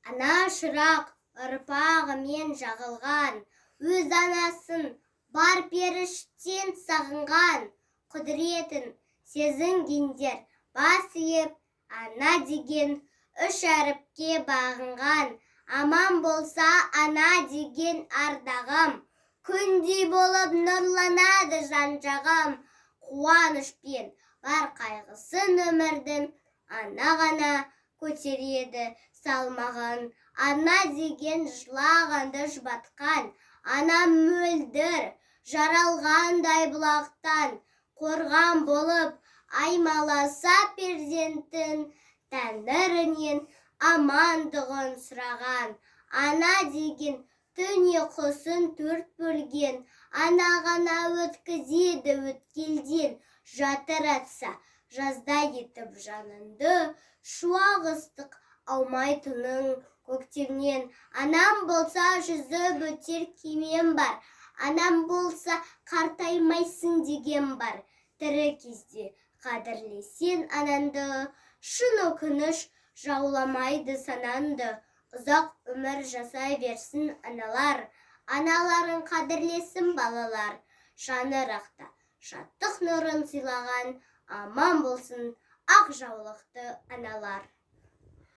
Ана шырақ ұрпағымен жағылған, өз анасын бар періштен сағынған, құдіретін сезінгендер бас иіп, ана деген үш әріпке бағынған. Аман болса ана деген ардағым, күндей болып нұрланады жан-жағым. Қуанышпен бар қайғысын өмірдің, ана ғана көтереді салмағын. Ана деген жылағанды жұбатқан, ана мөлдір жаралғандай бұлақтан, қорған болып аймаласа перзентін, тәңірінен амандығын сұраған. Ана деген түн ұйқысын төрт бөлген, ана ғана өткізеді өткелден, жатыратса жазда етіп жаныңды, шуақ ыстық алмайтының көктемнен. Анам болса жүзіп өтер кемен бар, анам болса қартаймайсың деген бар. Тірі кезде қадірлесен ананды, шын өкініш жауламайды сананды. Ұзақ өмір жасай берсін аналар, аналарын қадірлесін балалар. Шаңырақта шаттық нұрын сыйлаған, аман болсын ақ жаулықты аналар.